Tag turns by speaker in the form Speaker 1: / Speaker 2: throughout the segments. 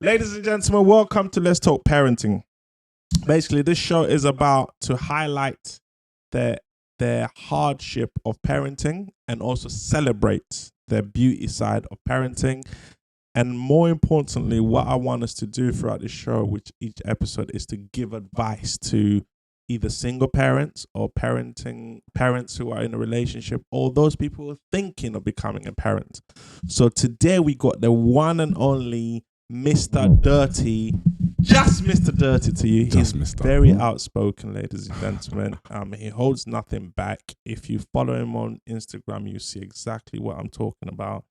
Speaker 1: Ladies and gentlemen, welcome to Let's Talk Parenting. Basically, this show is about to highlight their hardship of parenting and also celebrate their beauty side of parenting. And more importantly, what I want us to do throughout the show, which each episode is to give advice to either single parents or parents who are in a relationship, or those people who are thinking of becoming a parent. So today we got the one and only Mr. Durrty, just Mr. Durrty to you. He's very outspoken, ladies and gentlemen. He holds nothing back. If you follow him on Instagram, you see exactly what I'm talking about.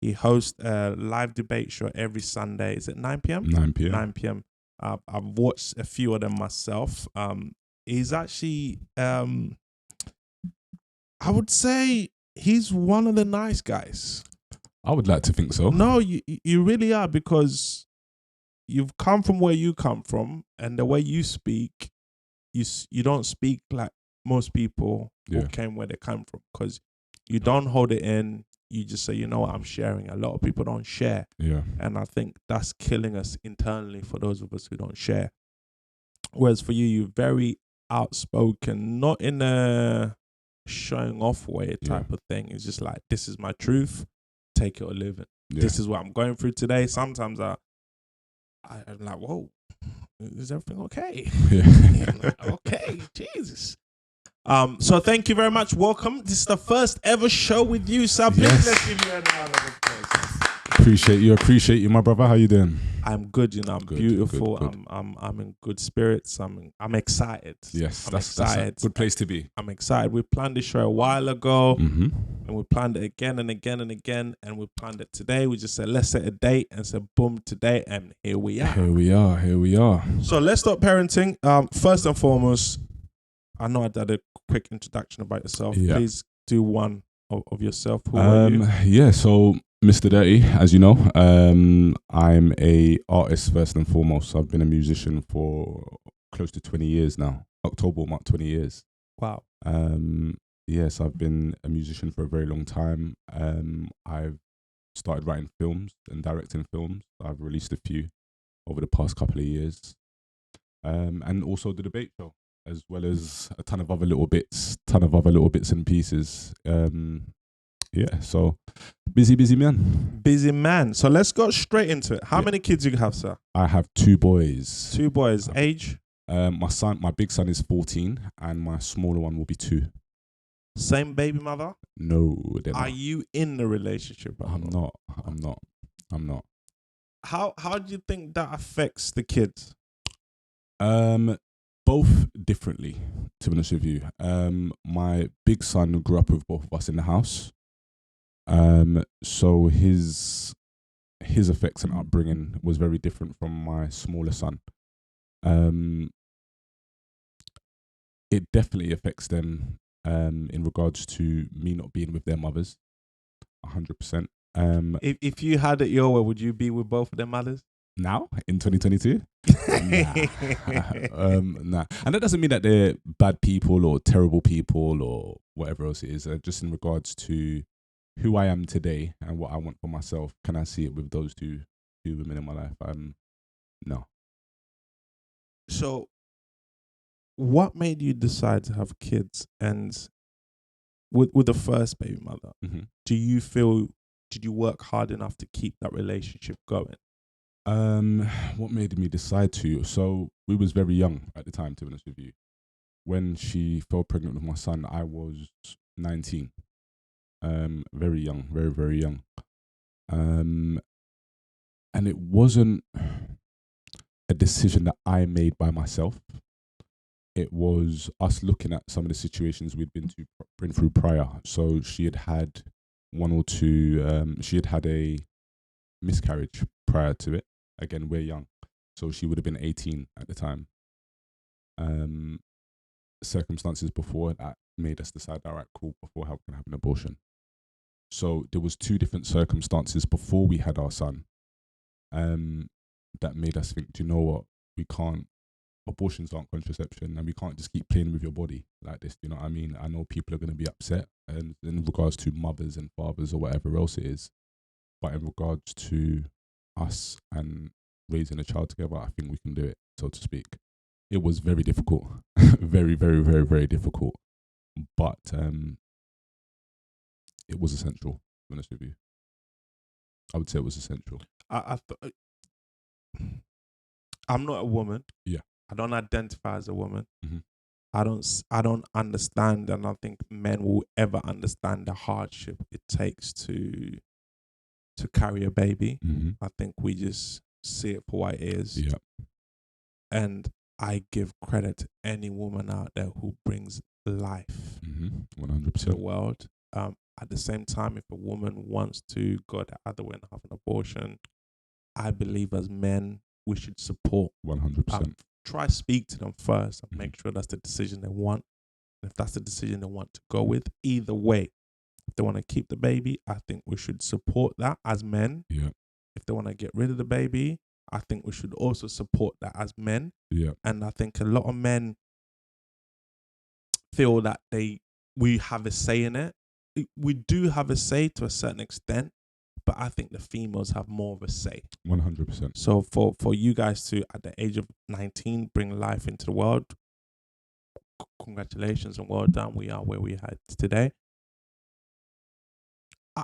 Speaker 1: He hosts a live debate show every Sunday. Is it 9 p.m.?
Speaker 2: 9 p.m.
Speaker 1: 9 p.m. I've watched a few of them myself. He's actually, I would say he's one of the nice guys.
Speaker 2: I would like to think so.
Speaker 1: No, you really are, because you've come from where you come from, and the way you speak, you don't speak like most people who came where they come from, because you don't hold it in. You just say, you know what, I'm sharing. A lot of people don't share.
Speaker 2: Yeah.
Speaker 1: And I think that's killing us internally for those of us who don't share. Whereas for you, you're very outspoken, not in a showing off way type of thing. It's just like, this is my truth, take it or leave it. Yeah. This is what I'm going through today. Sometimes I'm like, whoa, is everything okay? Yeah. Okay, Jesus. So thank you very much. Welcome. This is the first ever show with you, so please let's give you a round of applause.
Speaker 2: Appreciate you, my brother. How you doing?
Speaker 1: I'm good, I'm good, beautiful. Good. I'm in good spirits. I'm excited.
Speaker 2: Yes, that's a good place to be.
Speaker 1: I'm excited. We planned this show a while ago, and we planned it again and again and again, and we planned it today. We just said, let's set a date, and said, boom, today, and here we are.
Speaker 2: Here we are.
Speaker 1: So let's start parenting. First and foremost, I know I did a quick introduction about yourself. Yeah. Please do one of yourself. Who are you?
Speaker 2: Yeah, so Mr. Durrty, as you know, I'm a artist first and foremost. I've been a musician for close to 20 years now. October will mark 20 years.
Speaker 1: Wow.
Speaker 2: Yes, I've been a musician for a very long time. I've started writing films and directing films. I've released a few over the past couple of years. And also the debate show, as well as a ton of other little bits and pieces. Yeah, so busy man.
Speaker 1: Busy man. So let's go straight into it. How many kids do you have, sir?
Speaker 2: I have 2 boys.
Speaker 1: 2 boys. Age?
Speaker 2: My big son is 14, and my smaller one will be 2.
Speaker 1: Same baby mother?
Speaker 2: No, they're not.
Speaker 1: Are you in the relationship?
Speaker 2: I'm not.
Speaker 1: How do you think that affects the kids?
Speaker 2: Both differently, to be honest with you. My big son grew up with both of us in the house. So his effects and upbringing was very different from my smaller son. It definitely affects them in regards to me not being with their mothers, 100%.
Speaker 1: If you had it your way, would you be with both of their mothers?
Speaker 2: Now, in 2022? Nah. And that doesn't mean that they're bad people or terrible people or whatever else it is. Just in regards to who I am today and what I want for myself, can I see it with those two women in my life? No.
Speaker 1: So, what made you decide to have kids? And with the first baby mother, did you work hard enough to keep that relationship going?
Speaker 2: What made me decide to? So we was very young at the time, to be honest with you. When she fell pregnant with my son, I was 19. Very young, very, very young. And it wasn't a decision that I made by myself. It was us looking at some of the situations we'd been through prior. So she had had one or two, she had had a miscarriage prior to it. Again, we're young, so she would have been 18 at the time. Circumstances before that made us decide, all right, cool, before how can I have an abortion? So there was 2 different circumstances before we had our son that made us think, do you know what, abortions aren't contraception, and we can't just keep playing with your body like this, you know what I mean? I know people are going to be upset, and in regards to mothers and fathers or whatever else it is, but in regards to us and raising a child together, I think we can do it, so to speak. It was very difficult, very, very, very, very difficult, but it was essential. To be honest with you, I would say it was essential.
Speaker 1: I'm not a woman.
Speaker 2: Yeah.
Speaker 1: I don't identify as a woman.
Speaker 2: Mm-hmm.
Speaker 1: I don't understand, and I don't think men will ever understand the hardship it takes to carry a baby.
Speaker 2: Mm-hmm.
Speaker 1: I think we just see it for what it is.
Speaker 2: Yeah.
Speaker 1: And I give credit to any woman out there who brings life
Speaker 2: 100%
Speaker 1: to the world. At the same time, if a woman wants to go the other way and have an abortion, I believe as men we should support.
Speaker 2: 100%.
Speaker 1: Try speak to them first and make sure that's the decision they want. And if that's the decision they want to go with, either way, if they want to keep the baby, I think we should support that as men.
Speaker 2: Yeah.
Speaker 1: If they want to get rid of the baby, I think we should also support that as men.
Speaker 2: Yeah.
Speaker 1: And I think a lot of men feel that we have a say in it. We do have a say to a certain extent, but I think the females have more of a say.
Speaker 2: 100%.
Speaker 1: So for you guys to, at the age of 19, bring life into the world, congratulations and well done. We are where we are today.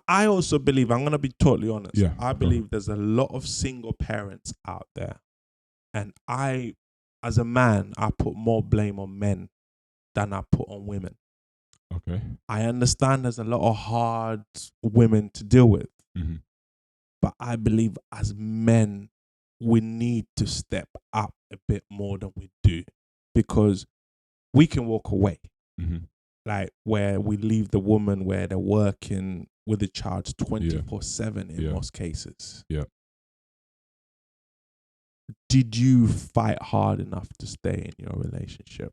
Speaker 1: I also believe, I'm going to be totally honest,
Speaker 2: Yeah,
Speaker 1: I believe there's a lot of single parents out there. And as a man, I put more blame on men than I put on women.
Speaker 2: Okay.
Speaker 1: I understand there's a lot of hard women to deal with.
Speaker 2: Mm-hmm.
Speaker 1: But I believe as men, we need to step up a bit more than we do. Because we can walk away.
Speaker 2: Mm-hmm.
Speaker 1: Like where we leave the woman where they're working with the child 24/7 in most cases.
Speaker 2: Yeah.
Speaker 1: Did you fight hard enough to stay in your relationship?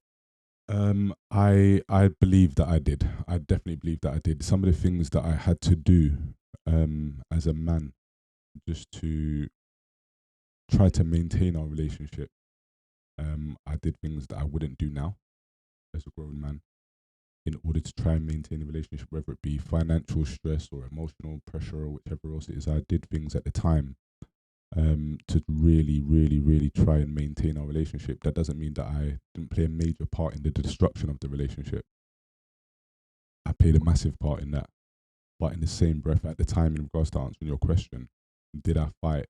Speaker 2: I believe that I did. I definitely believe that I did. Some of the things that I had to do as a man just to try to maintain our relationship, I did things that I wouldn't do now as a grown man in order to try and maintain a relationship, whether it be financial stress or emotional pressure or whichever else it is. I did things at the time to really, really, really try and maintain our relationship. That doesn't mean that I didn't play a major part in the destruction of the relationship. I played a massive part in that. But in the same breath, at the time, in regards to answering your question, did I fight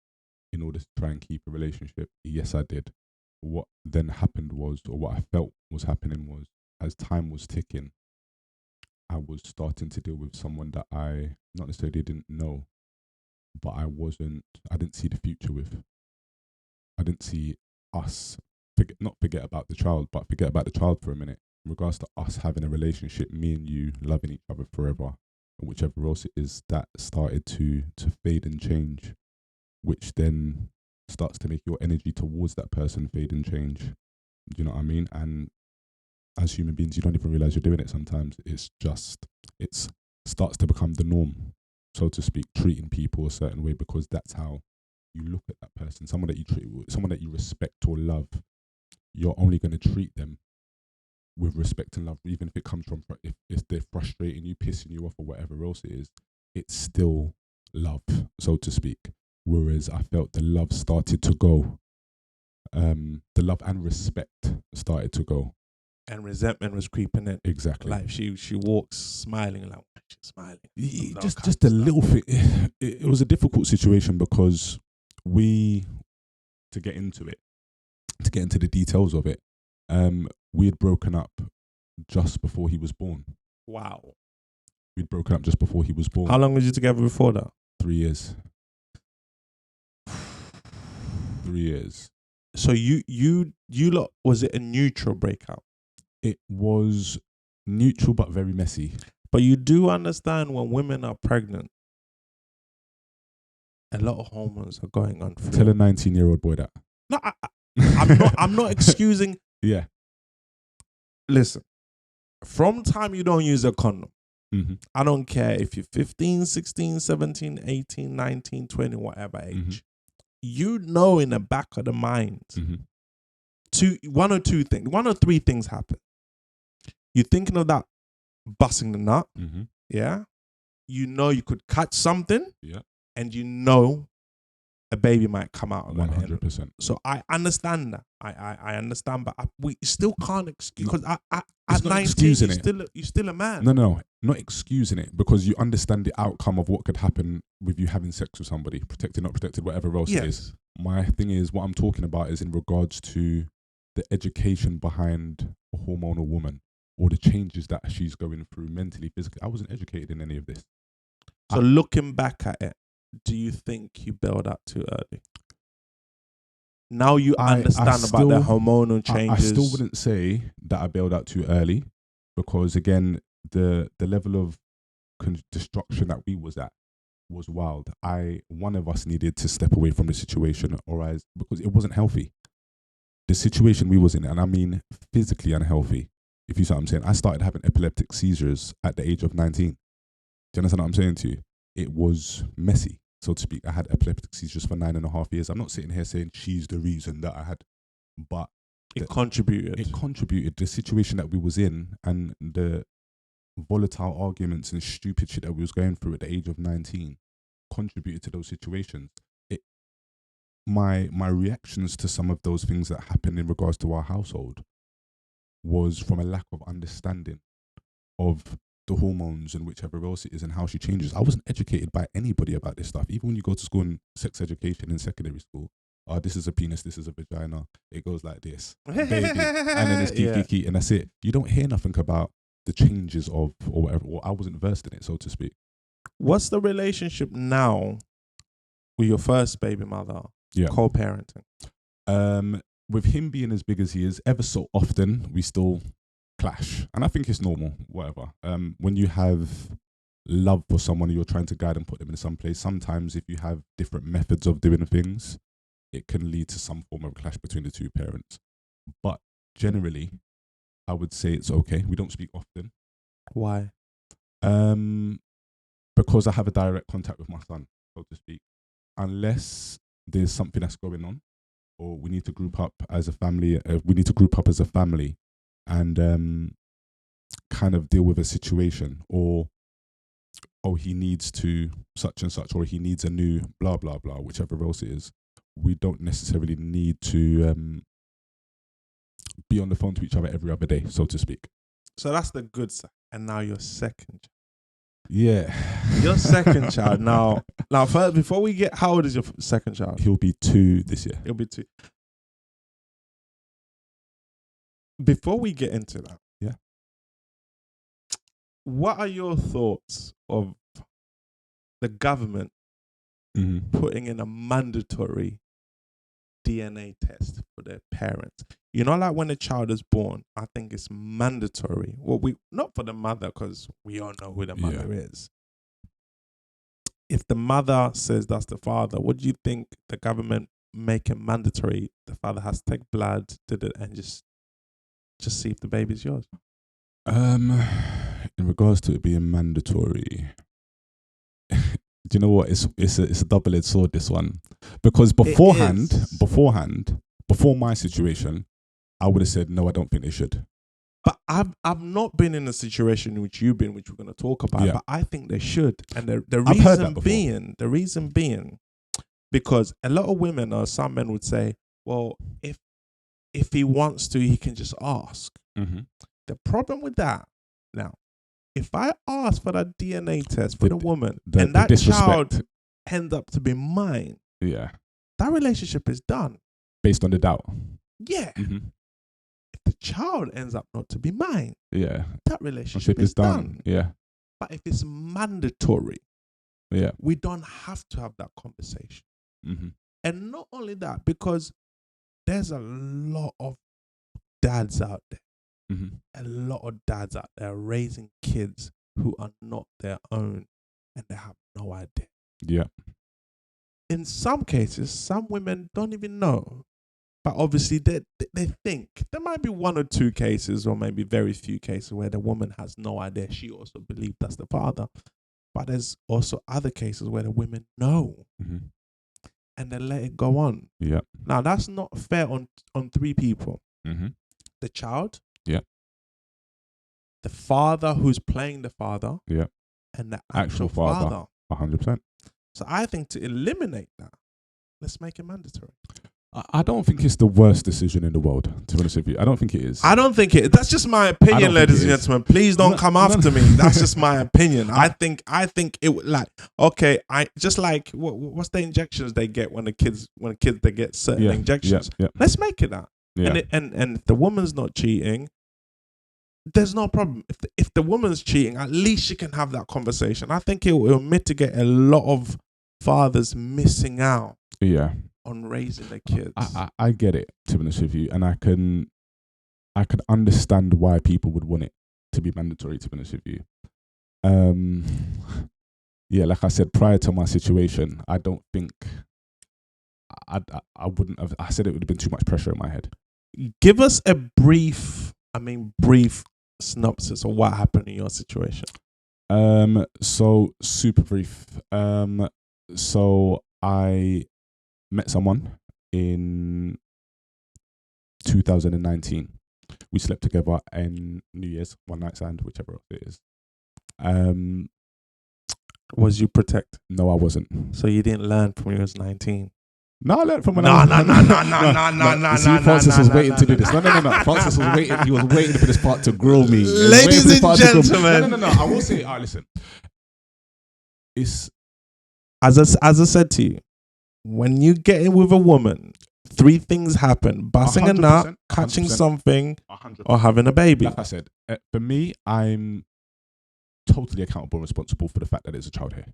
Speaker 2: in order to try and keep a relationship? Yes, I did. What then happened was, or what I felt was happening was, as time was ticking, I was starting to deal with someone that I not necessarily didn't know, but I didn't see the future with. I didn't see us, not forget about the child, but forget about the child for a minute. In regards to us having a relationship, me and you loving each other forever, and whichever else it is, that started to fade and change, which then starts to make your energy towards that person fade and change. Do you know what I mean? And as human beings, you don't even realize you're doing it sometimes. It starts to become the norm, so to speak, treating people a certain way because that's how you look at that person. Someone that you treat, someone that you respect or love, you're only going to treat them with respect and love, even if it comes from, if they're frustrating you, pissing you off or whatever else it is, it's still love, so to speak. Whereas I felt the love started to go. The love and respect started to go.
Speaker 1: And resentment was creeping in.
Speaker 2: Exactly.
Speaker 1: Like she walks smiling, like she's smiling.
Speaker 2: Just a little thing. It was a difficult situation because to get into the details of it, we had broken up just before he was born.
Speaker 1: Wow.
Speaker 2: We'd broken up just before he was born.
Speaker 1: How long was you together before that?
Speaker 2: 3 years. 3 years.
Speaker 1: So you lot, was it a neutral breakup?
Speaker 2: It was neutral but very messy.
Speaker 1: But you do understand when women are pregnant, a lot of hormones are going on.
Speaker 2: Tell a 19-year-old boy that.
Speaker 1: No, I'm not excusing.
Speaker 2: Yeah.
Speaker 1: Listen, from time you don't use a condom,
Speaker 2: mm-hmm.
Speaker 1: I don't care if you're 15, 16, 17, 18, 19, 20, whatever age.
Speaker 2: Mm-hmm.
Speaker 1: You know in the back of the mind,
Speaker 2: mm-hmm.
Speaker 1: one or three things happen. You're thinking of that busting the nut.
Speaker 2: Mm-hmm.
Speaker 1: Yeah. You know you could catch something.
Speaker 2: Yeah.
Speaker 1: And you know a baby might come out of it.
Speaker 2: 100%.
Speaker 1: So I understand that. I understand, but we still can't excuse, because at
Speaker 2: It's not
Speaker 1: 19
Speaker 2: excusing it.
Speaker 1: you're still a man.
Speaker 2: No, not excusing it, because you understand the outcome of what could happen with you having sex with somebody, protected, not protected, whatever else it is. My thing is, what I'm talking about is in regards to the education behind a hormonal woman, or the changes that she's going through mentally, physically. I wasn't educated in any of this.
Speaker 1: So looking back at it, do you think you bailed out too early? Now you understand about the hormonal changes.
Speaker 2: I still wouldn't say that I bailed out too early, because again, the level of destruction that we was at was wild. One of us needed to step away from the situation, because it wasn't healthy. The situation we was in, and I mean physically unhealthy, if you see what I'm saying. I started having epileptic seizures at the age of 19. Do you understand what I'm saying to you? It was messy, so to speak. I had epileptic seizures for 9.5 years. I'm not sitting here saying she's the reason that I had, but
Speaker 1: it contributed.
Speaker 2: It contributed. The situation that we was in, and the volatile arguments and stupid shit that we was going through at the age of 19 contributed to those situations. My reactions to some of those things that happened in regards to our household was from a lack of understanding of the hormones and whichever else it is and how she changes. I wasn't educated by anybody about this stuff. Even when you go to school in sex education in secondary school, this is a penis, this is a vagina, it goes like this, baby, and then it's kiki, and that's it. You don't hear nothing about the changes of, or whatever, or I wasn't versed in it, so to speak.
Speaker 1: What's the relationship now with your first baby mother? Co-parenting.
Speaker 2: With him being as big as he is, ever so often we still clash, and I think it's normal. Whatever. When you have love for someone, you're trying to guide and put them in some place. Sometimes, if you have different methods of doing things, it can lead to some form of clash between the two parents. But generally, I would say it's okay. We don't speak often.
Speaker 1: Why?
Speaker 2: Because I have a direct contact with my son, so to speak. Unless there's something that's going on, or we need to group up as a family. And kind of deal with a situation, or he needs to such and such, or he needs a new blah blah blah, whichever else it is. We don't necessarily need to be on the phone to each other every other day, so to speak.
Speaker 1: So that's the good side. And now your second child.
Speaker 2: Yeah.
Speaker 1: Your second child. Now first, before we get, how old is your second child?
Speaker 2: He'll be 2 this year.
Speaker 1: He'll be 2. Before we get into that, what are your thoughts of the government putting in a mandatory DNA test for their parents? You know, like when a child is born, I think it's mandatory. Well, not for the mother, because we all know who the mother is. If the mother says that's the father, what do you think the government make it mandatory? The father has to take blood, and just see if the baby's yours.
Speaker 2: In regards to it being mandatory, do you know what? It's a double-edged sword, this one, because beforehand, before my situation, I would have said no. I don't think they should.
Speaker 1: But I've not been in a situation in which you've been, which we're going to talk about. Yeah. But I think they should, and the reason being, because a lot of women or some men would say, well, if he wants to, he can just ask. Mm-hmm. The problem with that, now, if I ask for that DNA test for the woman, and that child ends up to be mine, that relationship is done.
Speaker 2: Based on the doubt.
Speaker 1: Yeah. Mm-hmm. If the child ends up not to be mine, that relationship is done.
Speaker 2: Yeah.
Speaker 1: But if it's mandatory, we don't have to have that conversation. Mm-hmm. And not only that, because there's a lot of dads out there. Mm-hmm. A lot of dads out there raising kids who are not their own, and they have no idea.
Speaker 2: Yeah.
Speaker 1: In some cases, some women don't even know. But obviously, they think. There might be 1 or 2 cases, or maybe very few cases, where the woman has no idea. She also believes that's the father. But there's also other cases where the women know. Mm-hmm. And they let it go on.
Speaker 2: Yeah.
Speaker 1: Now, that's not fair on 3 people. Mm-hmm. The child.
Speaker 2: Yeah.
Speaker 1: The father who's playing the father.
Speaker 2: Yeah.
Speaker 1: And the actual father.
Speaker 2: 100%.
Speaker 1: So I think to eliminate that, let's make it mandatory.
Speaker 2: I don't think it's the worst decision in the world, to be honest with you. I don't think it is.
Speaker 1: I don't think it. That's just my opinion, ladies and gentlemen. Please don't come after me. That's just my opinion. I think it would like okay. I just like what's the injections they get when kids they get certain injections.
Speaker 2: Yeah.
Speaker 1: Let's make it that.
Speaker 2: Yeah.
Speaker 1: And if the woman's not cheating, there's no problem. If the woman's cheating, at least she can have that conversation. I think it will mitigate a lot of fathers missing out.
Speaker 2: Yeah.
Speaker 1: On raising their kids.
Speaker 2: I get it, to be honest with you, and I can understand why people would want it to be mandatory, to be honest with you. Yeah, like I said, prior to my situation, I don't think I wouldn't have. I said it would have been too much pressure in my head.
Speaker 1: Give us a brief synopsis of what happened in your situation.
Speaker 2: So super brief. So I met someone in 2019. We slept together in New Year's, one night stand, whichever it is.
Speaker 1: Was you protected?
Speaker 2: No, I wasn't.
Speaker 1: So you didn't learn from when you was 19?
Speaker 2: No, I learned from when
Speaker 1: No.
Speaker 2: See, Francis was waiting to do this. No. Francis was waiting. He was waiting for this part to grill me.
Speaker 1: Ladies and gentlemen.
Speaker 2: No. I will say, listen. It's
Speaker 1: as I said to you, when you get in with a woman, 3 things happen: busting a nut, catching 100%, something, 100%. Or having a baby.
Speaker 2: Like I said, for me, I'm totally accountable and responsible for the fact that there's a child here.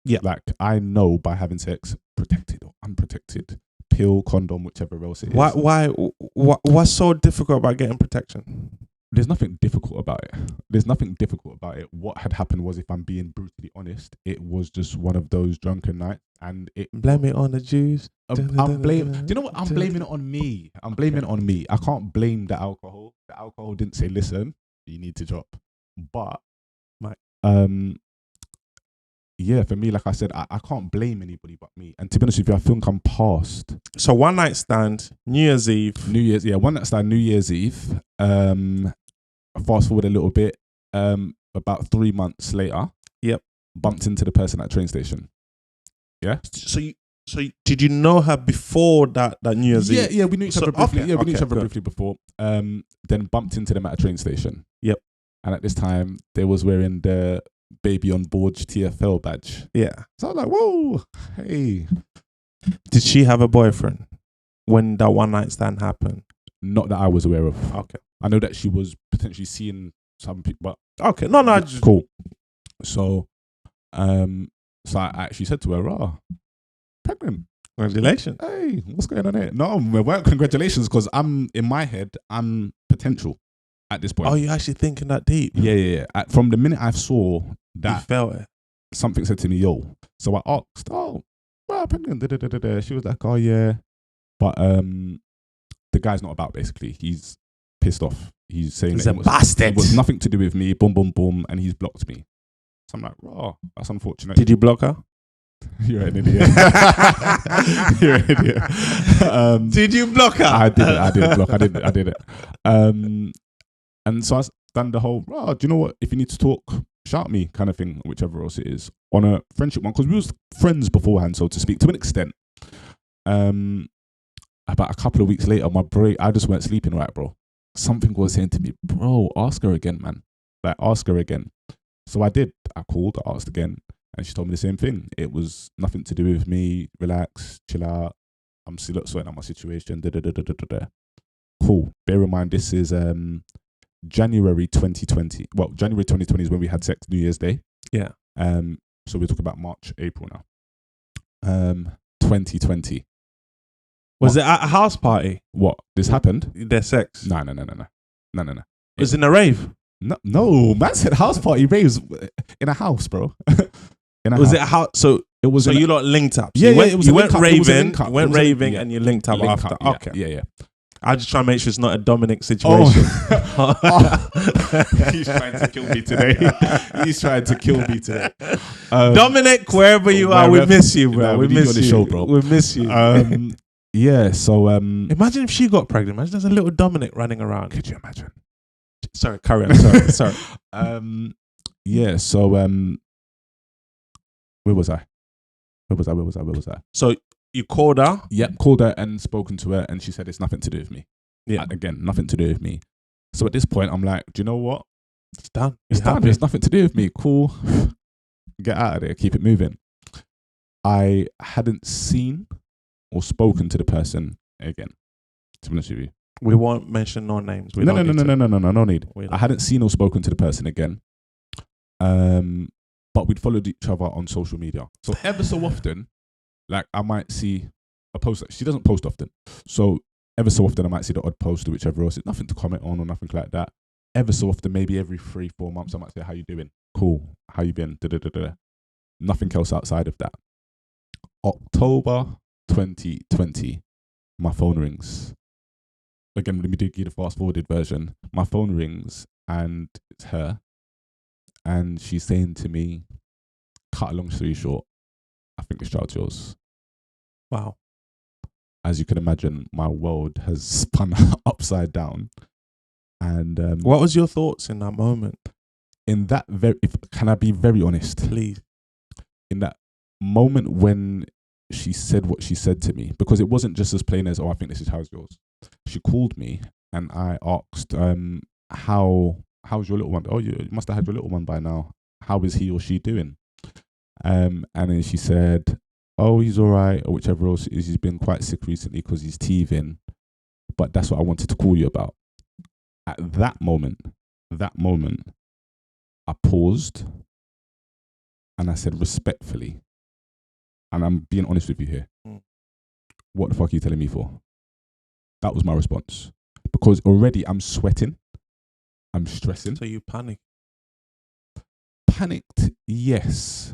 Speaker 1: Yeah.
Speaker 2: Like, I know by having sex, protected or unprotected, pill, condom, whichever else it is.
Speaker 1: What's so difficult about getting protection?
Speaker 2: There's nothing difficult about it. What had happened was, if I'm being brutally honest, it was just one of those drunken nights, and
Speaker 1: blame it on the Jews.
Speaker 2: Do you know what? I'm blaming it on me. I can't blame the alcohol. The alcohol didn't say, listen, you need to drop. But yeah, for me, like I said, I can't blame anybody but me. And to be honest with you, I think I'm past.
Speaker 1: So one night stand, New Year's Eve.
Speaker 2: One night stand, New Year's Eve. Fast forward a little bit. About 3 months later, bumped into the person at the train station. Yeah.
Speaker 1: So did you know her before that New Year's Eve?
Speaker 2: Yeah, we knew each other briefly. We knew each other briefly before. Then bumped into them at a train station.
Speaker 1: Yep.
Speaker 2: And at this time, they was wearing the baby on board TFL badge.
Speaker 1: Yeah.
Speaker 2: So I was like, whoa, hey.
Speaker 1: Did she have a boyfriend when that one night stand happened?
Speaker 2: Not that I was aware of.
Speaker 1: Okay.
Speaker 2: I know that she was potentially seeing some people, but
Speaker 1: okay. No,
Speaker 2: cool. So I actually said to her, pregnant.
Speaker 1: Congratulations.
Speaker 2: Hey, what's going on here? No, we weren't congratulations, because in my head, I'm potential at this point.
Speaker 1: Oh, you're actually thinking that deep?
Speaker 2: Yeah. From the minute I saw that,
Speaker 1: you felt it.
Speaker 2: Something said to me, yo. So I asked, pregnant. She was like, oh yeah. But the guy's not about, basically. He's pissed off. He's saying
Speaker 1: he's a bastard.
Speaker 2: It was nothing to do with me. Boom, boom, boom. And he's blocked me. So I'm like, that's unfortunate.
Speaker 1: Did you block her?
Speaker 2: You're an idiot. You're an idiot.
Speaker 1: Did you block her?
Speaker 2: I did block. I did it. And so I done the whole, do you know what? If you need to talk, shout me kind of thing, whichever else it is, on a friendship one, because we was friends beforehand, so to speak, to an extent. About a couple of weeks later, I just weren't sleeping right, bro. Something was saying to me, bro, ask her again, man. Like, ask her again. So I did. I called, I asked again, and she told me the same thing. It was nothing to do with me. Relax, chill out. I'm still sorting out my situation. Cool. Bear in mind, this is January 2020. Well, January 2020 is when we had sex, New Year's Day.
Speaker 1: Yeah.
Speaker 2: So we're talking about March, April now. 2020.
Speaker 1: Was it at a house party?
Speaker 2: What? This happened?
Speaker 1: Their sex?
Speaker 2: No.
Speaker 1: Was it in a rave?
Speaker 2: No, man said house party raves in a house, bro.
Speaker 1: Was it a house? So it was. So you lot linked up. So
Speaker 2: it was.
Speaker 1: You went raving. You went raving, and you linked up after.
Speaker 2: Yeah,
Speaker 1: okay.
Speaker 2: Yeah.
Speaker 1: I just try to make sure it's not a Dominic situation.
Speaker 2: He's trying to kill me today.
Speaker 1: Dominic, wherever you are, we miss you, bro. We miss you.
Speaker 2: Show, bro.
Speaker 1: We miss you.
Speaker 2: Yeah. So
Speaker 1: imagine if she got pregnant. Imagine there's a little Dominic running around.
Speaker 2: Could you imagine?
Speaker 1: Sorry, carry on. Sorry.
Speaker 2: Yeah. So where was I? So
Speaker 1: You called her?
Speaker 2: Yep, called her and spoken to her, and she said it's nothing to do with me.
Speaker 1: Yeah.
Speaker 2: Again, nothing to do with me. So at this point, I'm like, do you know what?
Speaker 1: It's done.
Speaker 2: It's done. It's nothing to do with me. Cool. Get out of there. Keep it moving. I hadn't seen or spoken to the person again, to be honest with you.
Speaker 1: We won't mention no names.
Speaker 2: No need. I hadn't seen or spoken to the person again. But we'd followed each other on social media. So ever so often, like I might see a post. She doesn't post often. So ever so often I might see the odd post or whichever else. It's nothing to comment on or nothing like that. Ever so often, maybe every 3-4 months, I might say, how you doing? Cool. How you been? Da-da-da-da. Nothing else outside of that. October 2020, my phone rings. Again, let me do the fast forwarded version. My phone rings and it's her. And she's saying to me, cut a long story short, I think this child's yours.
Speaker 1: Wow. As
Speaker 2: you can imagine, my world has spun upside down. And
Speaker 1: what was your thoughts in that moment?
Speaker 2: In that can I be very honest?
Speaker 1: Please.
Speaker 2: In that moment when she said what she said to me, because it wasn't just as plain as, oh, I think this is how's yours. She called me and I asked, how's your little one? Oh, you must have had your little one by now. How is he or she doing? And then she said, oh, he's all right, or whichever else it is. He's been quite sick recently because he's teething. But that's what I wanted to call you about. At that moment, I paused and I said respectfully, and I'm being honest with you here, what the fuck are you telling me for? That was my response. Because already I'm sweating. I'm stressing.
Speaker 1: So you panicked?
Speaker 2: Panicked, yes.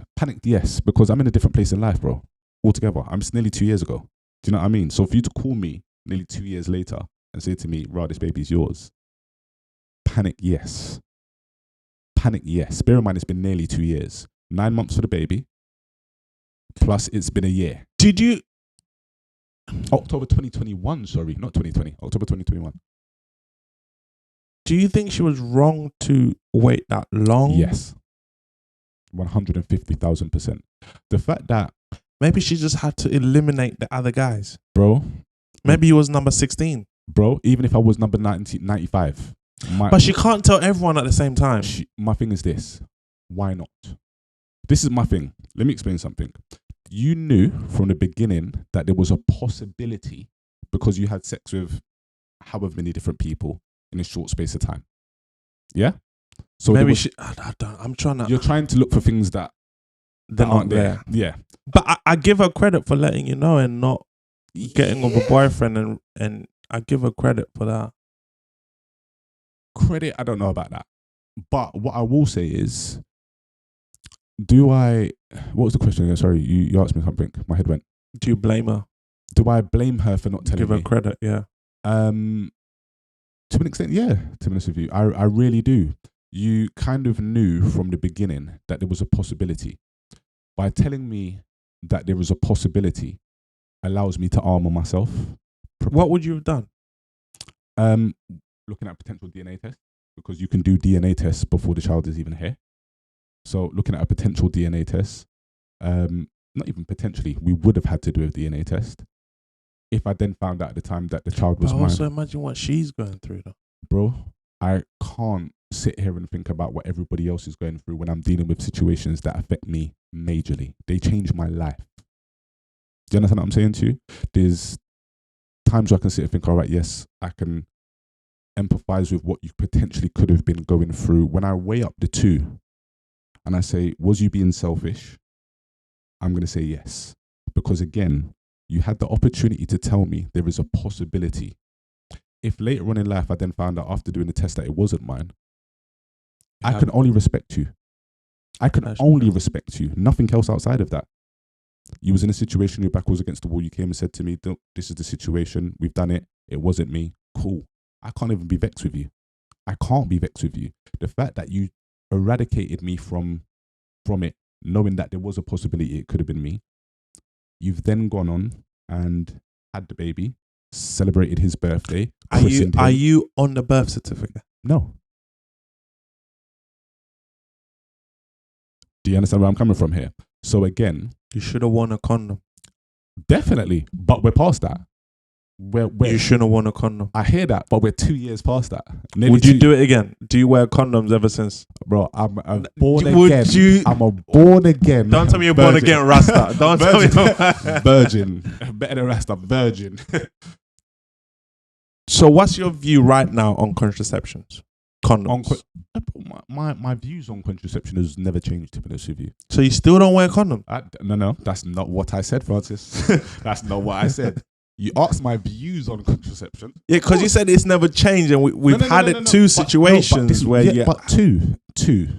Speaker 2: Because I'm in a different place in life, bro. Altogether. It's nearly 2 years ago. Do you know what I mean? So for you to call me nearly 2 years later and say to me, "Rah, this baby's yours." Panic, yes. Bear in mind, it's been nearly 2 years. 9 months for the baby. Plus, it's been a year.
Speaker 1: Did you?
Speaker 2: October 2021, sorry, not 2020. October 2021.
Speaker 1: Do you think she was wrong to wait that long?
Speaker 2: Yes. 150,000%. The fact that
Speaker 1: maybe she just had to eliminate the other guys.
Speaker 2: Bro.
Speaker 1: Maybe he was number 16.
Speaker 2: Bro, even if I was number 95.
Speaker 1: But she can't tell everyone at the same time.
Speaker 2: My thing is this. Why not? This is my thing. Let me explain something. You knew from the beginning that there was a possibility because you had sex with however many different people in a short space of time. Yeah? So
Speaker 1: maybe I'm trying to...
Speaker 2: You're trying to look for things that aren't there. Yeah.
Speaker 1: But I give her credit for letting you know and not getting with a boyfriend, and I give her credit for that.
Speaker 2: Credit, I don't know about that. But what I will say is, what was the question again? Sorry, you asked me something. My head went.
Speaker 1: Do you blame her?
Speaker 2: Do I blame her for not telling me?
Speaker 1: Give her credit, yeah.
Speaker 2: To an extent, yeah, to be honest with you. I really do. You kind of knew from the beginning that there was a possibility. By telling me that there was a possibility allows me to armor myself.
Speaker 1: What would you have done?
Speaker 2: Looking at potential DNA tests, because you can do DNA tests before the child is even here. So looking at a potential DNA test, not even potentially, we would have had to do a DNA test. If I then found out at the time that the child was mine.
Speaker 1: Also imagine what she's going through though.
Speaker 2: Bro, I can't sit here and think about what everybody else is going through when I'm dealing with situations that affect me majorly. They change my life. Do you understand what I'm saying to you? There's times where I can sit and think, all right, yes, I can empathize with what you potentially could have been going through. When I weigh up the two and I say, was you being selfish? I'm going to say yes. Because again, you had the opportunity to tell me there is a possibility. If later on in life I then found out after doing the test that it wasn't mine, I can only respect you. I can only respect you. Nothing else outside of that. You was in a situation, your back was against the wall. You came and said to me, this is the situation. We've done it. It wasn't me. Cool. I can't even be vexed with you. I can't be vexed with you. The fact that you eradicated me from it, knowing that there was a possibility it could have been me. You've then gone on and had the baby, celebrated his birthday.
Speaker 1: Are you on the birth certificate?
Speaker 2: No. Do you understand where I'm coming from here? So again,
Speaker 1: you should have worn a condom.
Speaker 2: Definitely, but we're past that.
Speaker 1: You shouldn't have worn a condom.
Speaker 2: I hear that, but we're 2 years past that. Nearly
Speaker 1: Would you do it again? Do you wear condoms ever since?
Speaker 2: Bro, I'm a born
Speaker 1: Would
Speaker 2: again.
Speaker 1: you-
Speaker 2: I'm a born again.
Speaker 1: Don't tell me you're born again, Rasta. Don't tell me.
Speaker 2: Virgin. Better than Rasta. Virgin.
Speaker 1: So, what's your view right now on contraceptions? Condoms.
Speaker 2: My views on contraception has never changed, to be honest with you.
Speaker 1: So you still don't wear condoms?
Speaker 2: No, that's not what I said, Francis. That's not what I said. You asked my views on contraception.
Speaker 1: Yeah, because you said it's never changed, and we've had two situations where
Speaker 2: but two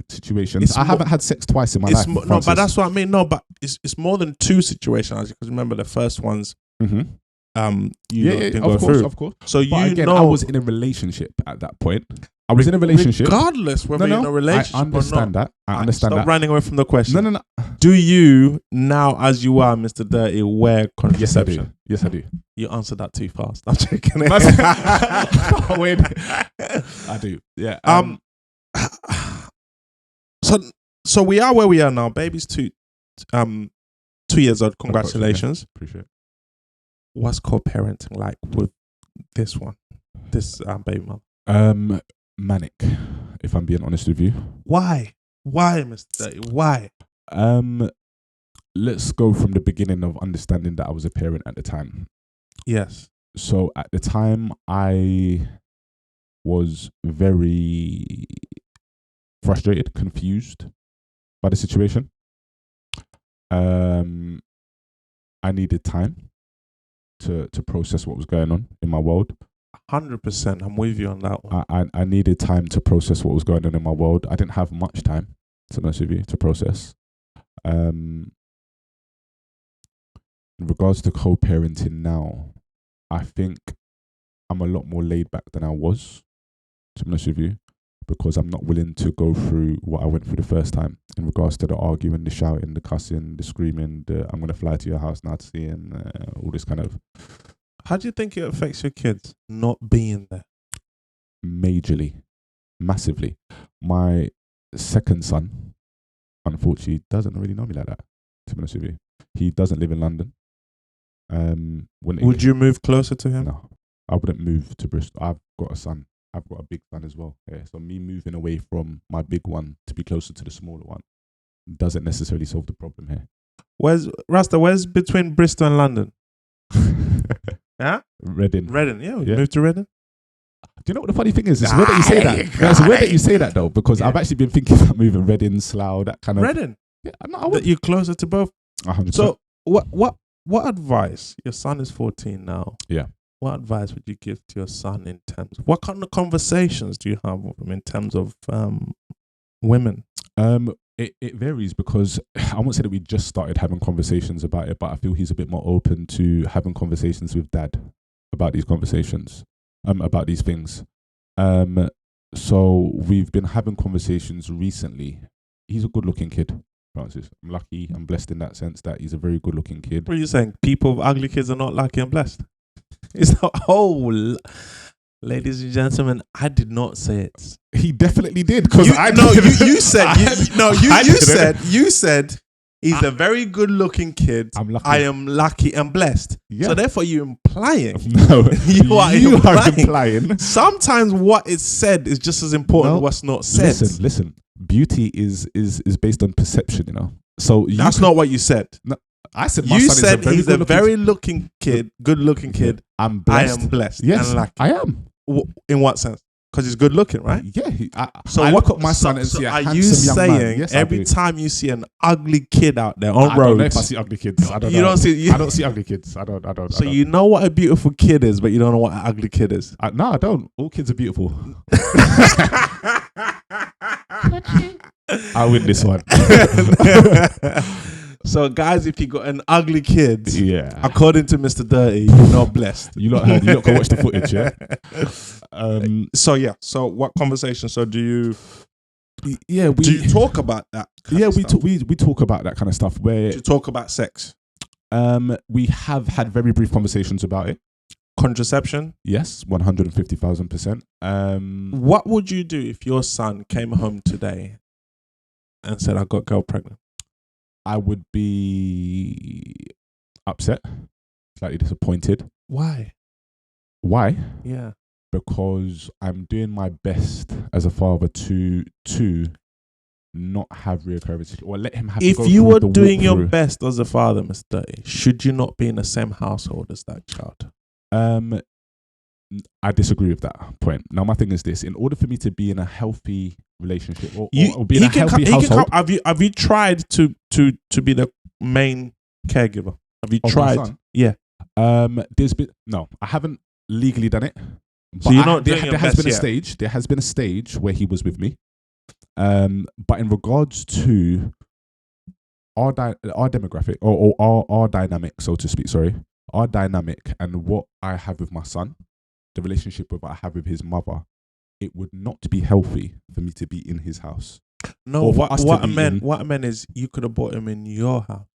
Speaker 2: situations. I haven't had sex twice in my life.
Speaker 1: No, but that's what I mean. No, but it's more than two situations, because remember the first ones.
Speaker 2: Mm-hmm.
Speaker 1: You didn't go through.
Speaker 2: Of course.
Speaker 1: So
Speaker 2: I was in a relationship at that point. I was in a relationship.
Speaker 1: Regardless whether you're in a relationship
Speaker 2: I understand
Speaker 1: or not.
Speaker 2: that. I understand that.
Speaker 1: Stop running away from the question.
Speaker 2: No.
Speaker 1: Do you now, as you are, Mr. Durrty, wear contraception?
Speaker 2: Yes, I do.
Speaker 1: You answered that too fast. I'm checking it.
Speaker 2: Wait. I do. Yeah.
Speaker 1: So we are where we are now. Baby's 2 years old. Congratulations.
Speaker 2: Appreciate it.
Speaker 1: What's co-parenting like with this baby mother?
Speaker 2: Manic, if I'm being honest with you.
Speaker 1: Why, Mr. Durrty? Why?
Speaker 2: Let's go from the beginning of understanding that I was a parent at the time.
Speaker 1: Yes.
Speaker 2: So at the time, I was very frustrated, confused by the situation. I needed time to process what was going on in my world.
Speaker 1: 100%. I'm with you on that one.
Speaker 2: I needed time to process what was going on in my world. I didn't have much time, to be honest with you, to process. In regards to co-parenting now, I think I'm a lot more laid back than I was, to be honest with you, because I'm not willing to go through what I went through the first time in regards to the arguing, the shouting, the cussing, the screaming, I'm going to fly to your house now to see, and all this kind of.
Speaker 1: How do you think it affects your kids not being there?
Speaker 2: Majorly, massively. My second son, unfortunately, doesn't really know me like that, to be honest with you. He doesn't live in London.
Speaker 1: Would you move closer to him?
Speaker 2: No, I wouldn't move to Bristol. I've got a son. I've got a big son as well. Yeah, so me moving away from my big one to be closer to the smaller one doesn't necessarily solve the problem here.
Speaker 1: Where's between Bristol and London? Yeah?
Speaker 2: Reading.
Speaker 1: Yeah, we moved to Reading.
Speaker 2: Do you know what the funny thing is? It's weird that you say that. No, it's weird that you say that though, because I've actually been thinking about moving Reading, Slough, that kind of.
Speaker 1: Reading.
Speaker 2: Yeah,
Speaker 1: that you're closer to both.
Speaker 2: 100%.
Speaker 1: So what advice? Your son is 14 now.
Speaker 2: Yeah.
Speaker 1: What advice would you give to your son in terms of what kind of conversations do you have with him in terms of women?
Speaker 2: It varies, because I won't say that we just started having conversations about it, but I feel he's a bit more open to having conversations with dad about these conversations, about these things. So we've been having conversations recently. He's a good-looking kid, Francis. I'm lucky. I'm blessed in that sense that he's a very good-looking kid.
Speaker 1: What are you saying? People with ugly kids are not lucky and blessed? It's not. Oh, ladies and gentlemen, I did not say it.
Speaker 2: He definitely did, because
Speaker 1: you said he's a very good-looking kid.
Speaker 2: I'm lucky.
Speaker 1: I am lucky and blessed.
Speaker 2: Yeah.
Speaker 1: So therefore, you're implying.
Speaker 2: No,
Speaker 1: you are
Speaker 2: implying.
Speaker 1: Sometimes what is said is just as important as what's not said.
Speaker 2: Listen. Beauty is based on perception, you know. So
Speaker 1: that's not what you said.
Speaker 2: No, I said my son is
Speaker 1: he's a very looking kid, good-looking kid.
Speaker 2: I'm blessed.
Speaker 1: I am blessed.
Speaker 2: Yes,
Speaker 1: and lucky.
Speaker 2: I am.
Speaker 1: In what sense? Because he's good looking, right?
Speaker 2: Yeah.
Speaker 1: I
Speaker 2: look at my son and see a handsome young man.
Speaker 1: Are you saying every time you see an ugly kid out there on roads? I
Speaker 2: don't know if I see ugly kids. I don't know. I don't see ugly kids. I don't.
Speaker 1: So you know what a beautiful kid is, but you don't know what an ugly kid is?
Speaker 2: No, I don't. All kids are beautiful. I win this one.
Speaker 1: So, guys, if you got an ugly kid,
Speaker 2: yeah,
Speaker 1: according to Mr. Durrty, you're not blessed.
Speaker 2: You lot go watch the footage, yeah.
Speaker 1: So what conversation? So do you?
Speaker 2: Yeah,
Speaker 1: do you talk about that?
Speaker 2: We talk about that kind of stuff. Where
Speaker 1: do you talk about sex?
Speaker 2: We have had very brief conversations about it.
Speaker 1: Contraception?
Speaker 2: Yes, 150,000%.
Speaker 1: What would you do if your son came home today and said, "I got girl pregnant"?
Speaker 2: I would be upset. slightly disappointed.
Speaker 1: Why?
Speaker 2: Why?
Speaker 1: Yeah.
Speaker 2: Because I'm doing my best as a father to not have reoccurrence, or let him have to
Speaker 1: If
Speaker 2: go
Speaker 1: you
Speaker 2: through
Speaker 1: were
Speaker 2: the
Speaker 1: doing your
Speaker 2: walkthrough.
Speaker 1: best as a father, Mr. Durrty, should you not be in the same household as that child?
Speaker 2: I disagree with that point. Now, my thing is this: in order for me to be in a healthy relationship or be in a healthy household,
Speaker 1: have you tried to be the main caregiver? Have you
Speaker 2: of my
Speaker 1: tried?
Speaker 2: son?
Speaker 1: Yeah.
Speaker 2: There's been no, I haven't legally done it.
Speaker 1: So you're not doing your
Speaker 2: there has
Speaker 1: best
Speaker 2: been a
Speaker 1: yet.
Speaker 2: stage. There has been a stage where he was with me. But in regards to our demographic or our dynamic, so to speak, our dynamic and what I have with my son, the relationship that I have with his mother, it would not be healthy for me to be in his house.
Speaker 1: No, what I meant is you could have brought him in your house.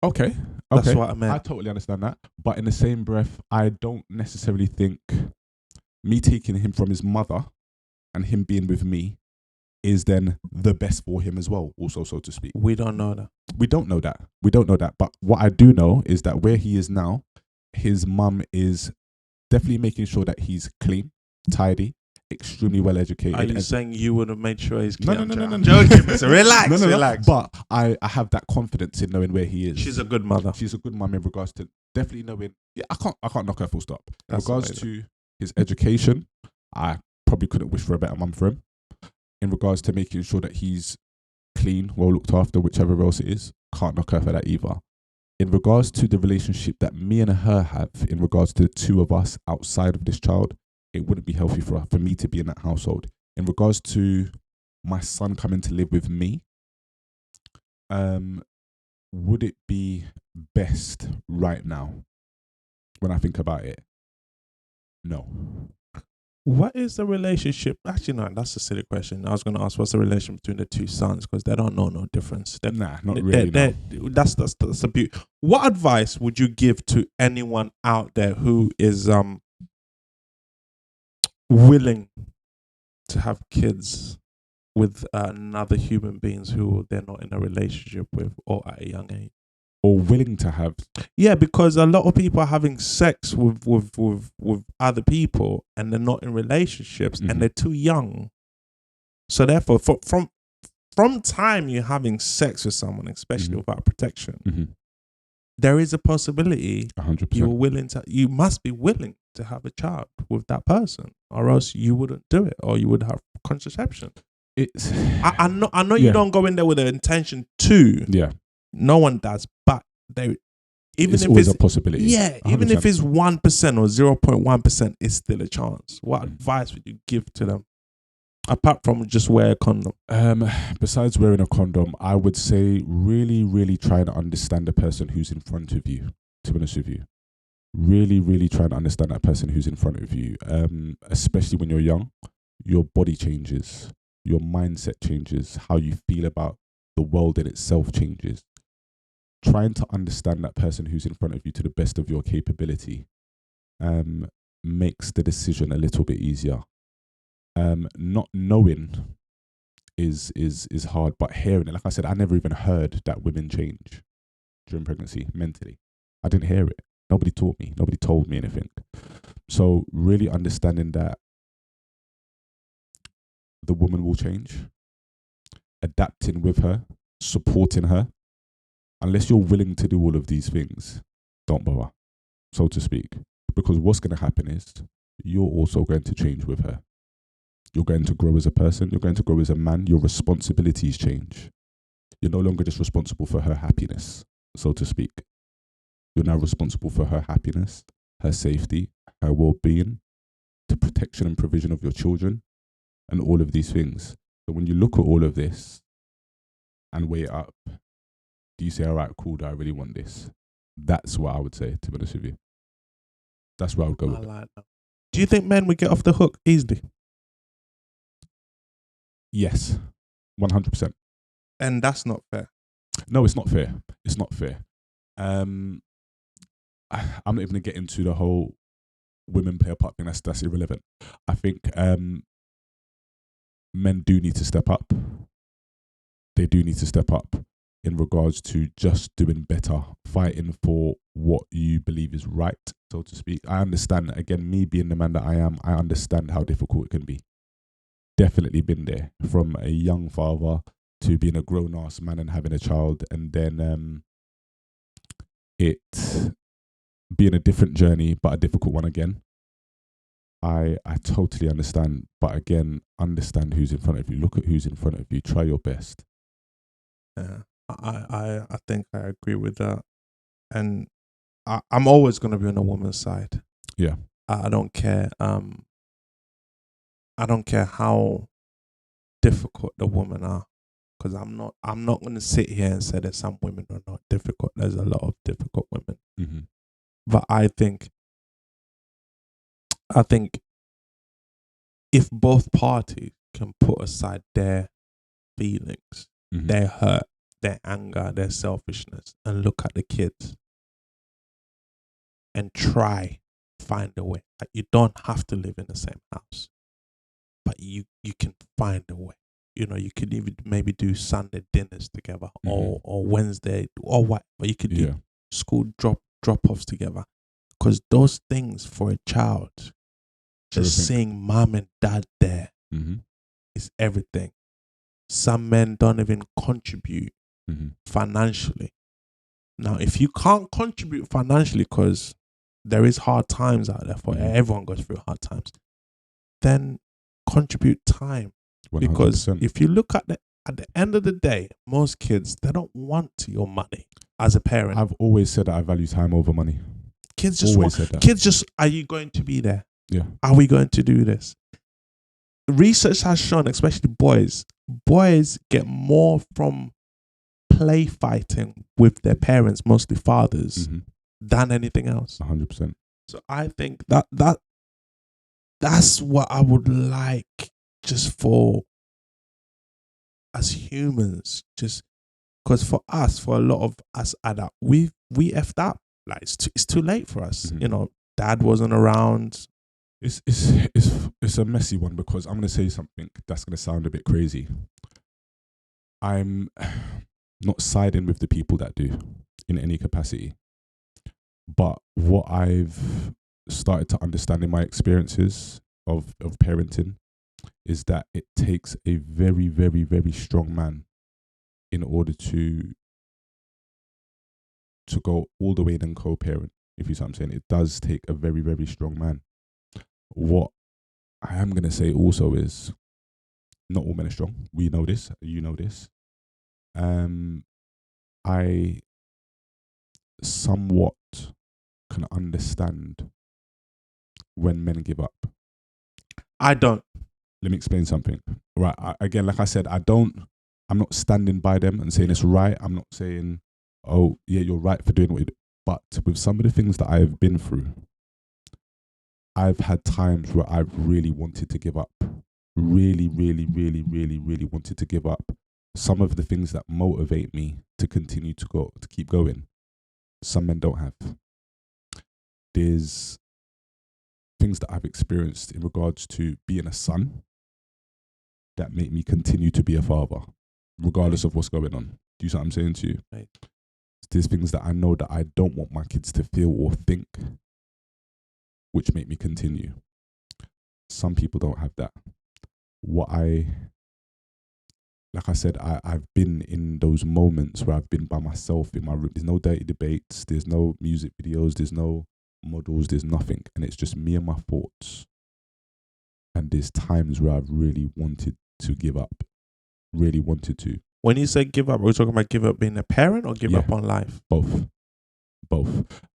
Speaker 2: Okay.
Speaker 1: That's what I meant.
Speaker 2: I totally understand that. But in the same breath, I don't necessarily think me taking him from his mother and him being with me is then the best for him as well, also, so to speak.
Speaker 1: We don't know that.
Speaker 2: We don't know that. But what I do know is that where he is now, his mum is definitely making sure that he's clean, tidy, extremely well educated.
Speaker 1: Are you saying you would have made sure he's clean?
Speaker 2: No.
Speaker 1: I'm joking, Mr. Relax, relax.
Speaker 2: But I have that confidence in knowing where he is.
Speaker 1: She's a good mother.
Speaker 2: She's a good mum in regards to definitely knowing. Yeah, I can't knock her full stop. In
Speaker 1: That's
Speaker 2: regards
Speaker 1: amazing.
Speaker 2: to his education, I probably couldn't wish for a better mum for him. In regards to making sure that he's clean, well looked after, whichever else it is, can't knock her for that either. In regards to the relationship that me and her have, in regards to the two of us outside of this child, it wouldn't be healthy for me to be in that household. In regards to my son coming to live with me, would it be best right now when I think about it? No.
Speaker 1: What is the relationship? Actually, no, that's a silly question. I was going to ask, what's the relationship between the two sons? Because they don't know no difference.
Speaker 2: Not really.
Speaker 1: That's the beauty. What advice would you give to anyone out there who is willing to have kids with another human beings who they're not in a relationship with or at a young age?
Speaker 2: Or willing to have?
Speaker 1: Yeah, because a lot of people are having sex with other people and they're not in relationships and they're too young. So therefore, from time you're having sex with someone, especially without protection, there is a possibility
Speaker 2: 100%.
Speaker 1: You must be willing to have a child with that person, or else you wouldn't do it, or you would have contraception. I know you don't go in there with the intention to.
Speaker 2: Yeah.
Speaker 1: No one does, but
Speaker 2: it's always a possibility.
Speaker 1: Yeah, 100%. Even if it's 1% or 0.1%, it's still a chance. What advice would you give to them? Apart from just wear a condom.
Speaker 2: Besides wearing a condom, I would say really, really try to understand the person who's in front of you, to be honest with you. Really, really try to understand that person who's in front of you. Especially when you're young, your body changes, your mindset changes, how you feel about the world in itself changes. Trying to understand that person who's in front of you to the best of your capability makes the decision a little bit easier. Not knowing is hard, but hearing it, like I said, I never even heard that women change during pregnancy mentally. I didn't hear it. Nobody taught me. Nobody told me anything. So really understanding that the woman will change, adapting with her, supporting her. Unless you're willing to do all of these things, don't bother, so to speak. Because what's going to happen is you're also going to change with her. You're going to grow as a person. You're going to grow as a man. Your responsibilities change. You're no longer just responsible for her happiness, so to speak. You're now responsible for her happiness, her safety, her well-being, the protection and provision of your children, and all of these things. So when you look at all of this and weigh it up, do you say, all right, cool, do I really want this? That's what I would say, to be honest with you. That's where I would go with it.
Speaker 1: Do you think men would get off the hook easily?
Speaker 2: Yes, 100%.
Speaker 1: And that's not fair.
Speaker 2: No, it's not fair. It's not fair. I'm not even going to get into the whole women play a part thing. That's irrelevant. I think men do need to step up. They do need to step up. in regards to just doing better, fighting for what you believe is right, so to speak. I understand, again, me being the man that I am, I understand how difficult it can be. Definitely been there, from a young father to being a grown-ass man and having a child, and then it being a different journey, but a difficult one again. I totally understand, but again, understand who's in front of you. Look at who's in front of you. Try your best.
Speaker 1: Yeah, I think I agree with that, and I'm always going to be on the woman's side.
Speaker 2: Yeah.
Speaker 1: I don't care. I don't care how difficult the women are, because I'm not going to sit here and say that some women are not difficult. There's a lot of difficult women,
Speaker 2: Mm-hmm.
Speaker 1: but I think if both parties can put aside their feelings,
Speaker 2: Mm-hmm.
Speaker 1: their hurt, their anger, their selfishness, and look at the kids and try find a way. Like, you don't have to live in the same house, but you can find a way. You know, you could even maybe do Sunday dinners together, or Wednesday, or what. But you could do school drop-offs together, because those things for a child, just seeing mom and dad there, is everything. Some men don't even contribute financially. Now, if you can't contribute financially, because there is hard times out there for everyone goes through hard times, then contribute time. 100%. Because if you look at the end of the day, most kids, they don't want your money as a parent.
Speaker 2: I've always said that I value time over money.
Speaker 1: Kids just are you going to be there?
Speaker 2: Yeah.
Speaker 1: Are we going to do this? Research has shown, especially boys get more from play fighting with their parents, mostly fathers, than anything else.
Speaker 2: 100%.
Speaker 1: So I think that's what I would like, just for, as humans, just because for a lot of us adults, we effed up. Like, it's too late for us. You know, dad wasn't around.
Speaker 2: It's a messy one, because I'm going to say something that's going to sound a bit crazy. I'm not siding with the people that do in any capacity, but what I've started to understand in my experiences of parenting is that it takes a very, very, very strong man in order to go all the way and co-parent, if you see what I'm saying. It does take a very, very strong man. What I am going to say also is, not all men are strong. We know this. You know this. I somewhat can understand when men give up.
Speaker 1: I don't.
Speaker 2: Let me explain something. Right. Again, like I said, I'm not standing by them and saying it's right. I'm not saying, oh, yeah, you're right for doing what you do. But with some of the things that I've been through, I've had times where I've really wanted to give up. Really, really, really, really, really wanted to give up. Some of the things that motivate me to continue to keep going, some men don't have. There's things that I've experienced in regards to being a son that make me continue to be a father, regardless of what's going on. Do you see what I'm saying to you?
Speaker 1: Right.
Speaker 2: There's things that I know that I don't want my kids to feel or think, which make me continue. Some people don't have that. Like I said, I've been in those moments where I've been by myself in my room. There's no dirty debates. There's no music videos. There's no models. There's nothing. And it's just me and my thoughts. And there's times where I've really wanted to give up. Really wanted to.
Speaker 1: When you say give up, are we talking about give up being a parent or give up on life?
Speaker 2: Both.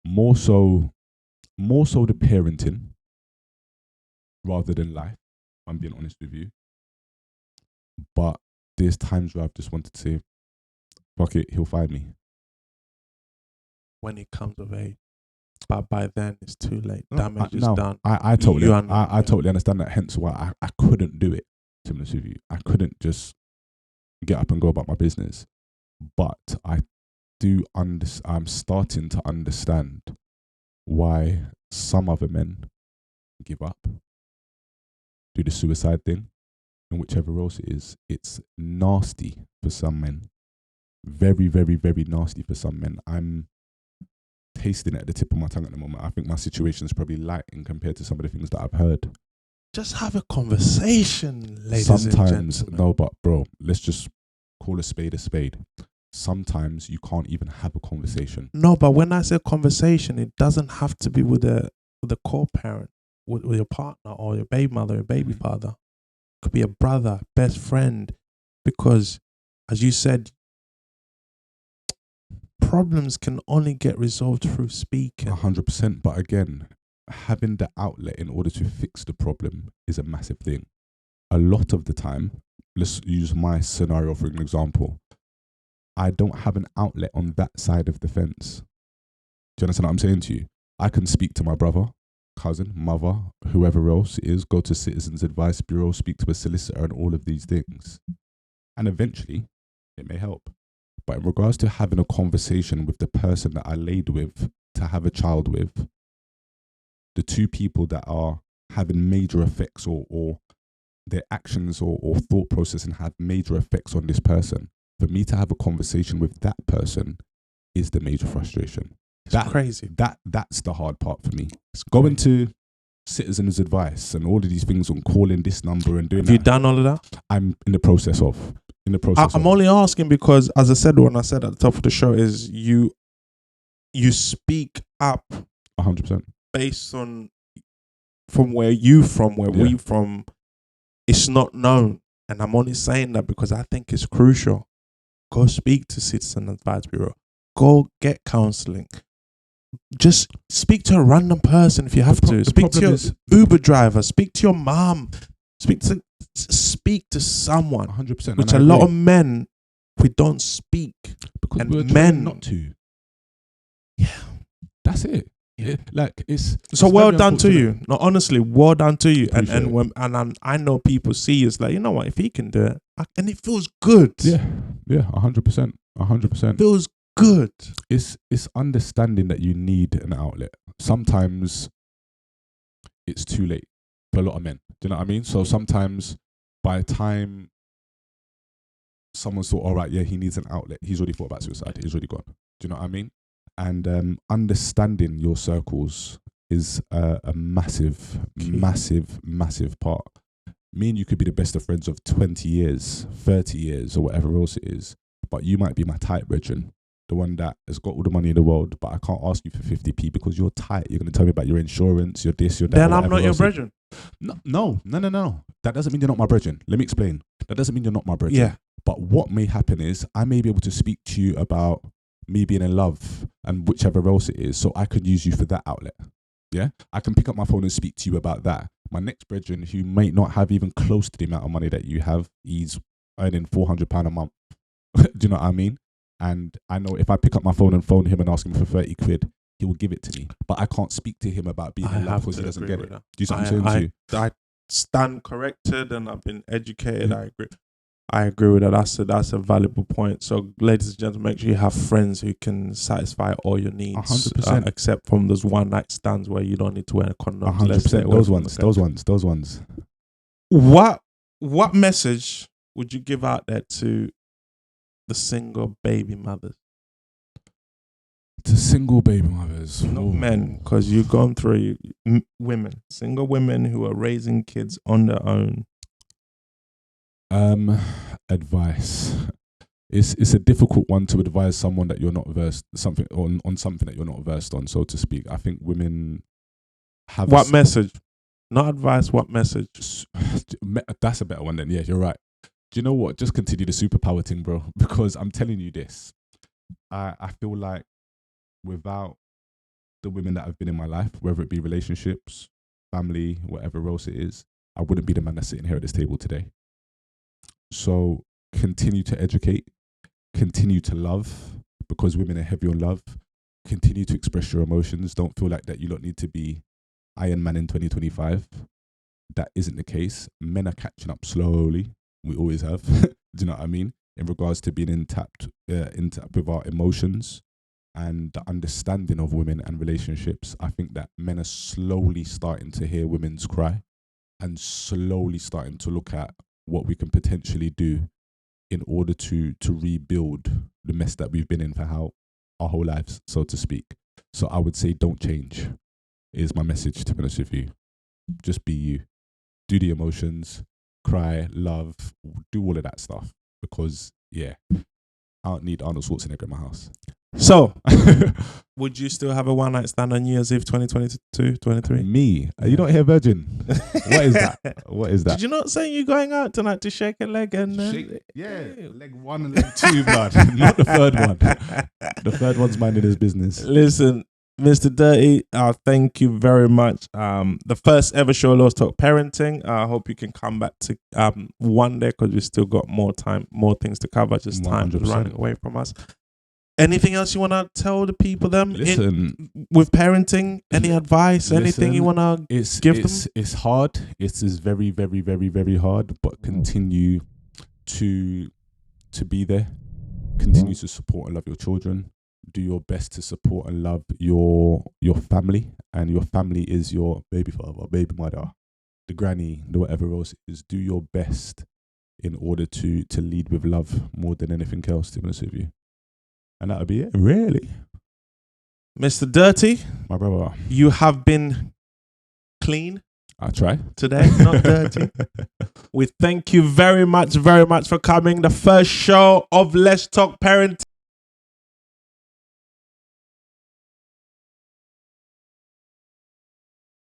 Speaker 2: More so the parenting rather than life. I'm being honest with you. But there's times where I've just wanted to say, fuck it, he'll find me.
Speaker 1: When he comes of age. But by then it's too late. Damage is done.
Speaker 2: I totally understand that, hence why I couldn't do it, to be honest with you. I couldn't just get up and go about my business. But I'm starting to understand why some other men give up, do the suicide thing, and whichever else it is. It's nasty for some men. Very, very, very nasty for some men. I'm tasting it at the tip of my tongue at the moment. I think my situation is probably light in compared to some of the things that I've heard.
Speaker 1: Just have a conversation, ladies
Speaker 2: Sometimes,
Speaker 1: and gentlemen.
Speaker 2: no, but bro, let's just call a spade a spade. Sometimes you can't even have a conversation.
Speaker 1: No, but when I say conversation, it doesn't have to be with the co-parent, with your partner or your baby mother, your baby father. It could be a brother, best friend, because as you said, problems can only get resolved through speaking.
Speaker 2: 100%. But again, having the outlet in order to fix the problem is a massive thing. A lot of the time, let's use my scenario for an example. I don't have an outlet on that side of the fence. Do you understand what I'm saying to you? I can speak to my brother, cousin, mother, whoever else it is, go to Citizens Advice Bureau, speak to a solicitor and all of these things. And eventually, it may help. But in regards to having a conversation with the person that I laid with to have a child with, the two people that are having major effects or their actions or thought process and have major effects on this person, for me to have a conversation with that person is the major frustration.
Speaker 1: It's crazy.
Speaker 2: That's the hard part for me. Going to Citizens Advice and all of these things on calling this number and doing
Speaker 1: Have you done all of that?
Speaker 2: I'm in the process of.
Speaker 1: I'm only asking because, as I said when I said at the top of the show, is you speak up
Speaker 2: 100%
Speaker 1: based on from where you from, where we from. It's not known, and I'm only saying that because I think it's crucial. Go speak to Citizen Advice Bureau. Go get counseling. Just speak to a random person if you have to. Speak to your Uber driver. Speak to your mom. Speak to someone.
Speaker 2: 100%.
Speaker 1: Which a lot of men, we don't speak.
Speaker 2: Because
Speaker 1: and
Speaker 2: we're
Speaker 1: men
Speaker 2: not to.
Speaker 1: Yeah.
Speaker 2: That's it. Yeah.
Speaker 1: So well done to you. No, honestly, well done to you.
Speaker 2: And
Speaker 1: I know people see it's like, you know what, if he can do it, and it feels good.
Speaker 2: Yeah, 100%. 100%.
Speaker 1: Feels good.
Speaker 2: It's understanding that you need an outlet. Sometimes it's too late for a lot of men. Do you know what I mean? So sometimes by the time someone's thought, all right, yeah, he needs an outlet, he's already thought about suicide. He's already gone. Do you know what I mean? And understanding your circles is a massive, massive part. Me and you could be the best of friends of 20 years, 30 years, or whatever else it is. But you might be my tight brethren, the one that has got all the money in the world, but I can't ask you for 50p because you're tight. You're going to tell me about your insurance, your this, your that.
Speaker 1: Then I'm not your brethren.
Speaker 2: No. That doesn't mean you're not my brethren. Let me explain. That doesn't mean you're not my brethren.
Speaker 1: Yeah.
Speaker 2: But what may happen is I may be able to speak to you about me being in love and whichever else it is, so I could use you for that outlet. Yeah, I can pick up my phone and speak to you about that. My next brethren, who may not have even close to the amount of money that you have, he's earning £400 a month. Do you know what I mean? And I know if I pick up my phone and phone him and ask him for 30 quid, he will give it to me. But I can't speak to him about being in love because he doesn't get it. Do you see what I'm saying to you?
Speaker 1: I stand corrected and I've been educated. I agree with that. That's a valuable point. So, ladies and gentlemen, make sure you have friends who can satisfy all your needs.
Speaker 2: 100%.
Speaker 1: Except from those one night stands where you don't need to wear a condom.
Speaker 2: 100%. Those ones.
Speaker 1: What message would you give out there to the single baby mothers?
Speaker 2: To single baby mothers,
Speaker 1: not men, because you've gone through women, single women who are raising kids on their own.
Speaker 2: Advice. It's a difficult one to advise someone that you're not versed on something that you're not versed on, so to speak. I think women have
Speaker 1: what message? Not advice. What message?
Speaker 2: That's a better one then. Yeah, you're right. Do you know what? Just continue the superpower thing, bro. Because I'm telling you this, I feel like without the women that have been in my life, whether it be relationships, family, whatever else it is, I wouldn't be the man that's sitting here at this table today. So continue to educate, continue to love, because women are heavy on love. Continue to express your emotions. Don't feel like that you don't need to be Iron Man in 2025. That isn't the case. Men are catching up slowly. We always have. Do you know what I mean? In regards to being in tap with our emotions and the understanding of women and relationships, I think that men are slowly starting to hear women's cry and slowly starting to look at what we can potentially do in order to rebuild the mess that we've been in for our whole lives, so to speak. So I would say don't change is my message, to be honest with you. Just be you. Do the emotions, cry, love, do all of that stuff. Because, yeah, I don't need Arnold Schwarzenegger in my house.
Speaker 1: So, would you still have a one night stand on New Year's Eve 2022, 23?
Speaker 2: Me? You don't hear virgin? What is that? What is that?
Speaker 1: Did you not say you're going out tonight to shake a leg and
Speaker 2: leg 1 and leg 2, blood. Not the third one. The third one's minding his business.
Speaker 1: Listen, Mr. Durrty, thank you very much. The first ever show, Let's Talk Parenting. I hope you can come back to one day because we still got more time, more things to cover. Just time is running away from us. Anything else you want to tell the people
Speaker 2: Listen,
Speaker 1: with parenting? Any advice? Anything you want to give them?
Speaker 2: It's hard. It is very, very, very, very hard. But continue to be there. Continue to support and love your children. Do your best to support and love your family. And your family is your baby father, baby mother, the granny, the whatever else it is. Do your best in order to lead with love more than anything else, to be honest with you. And that would be it, really.
Speaker 1: Mr. Durrty,
Speaker 2: my brother,
Speaker 1: you have been clean.
Speaker 2: I try
Speaker 1: today, not dirty. We thank you very much for coming. The first show of Let's Talk Parenting.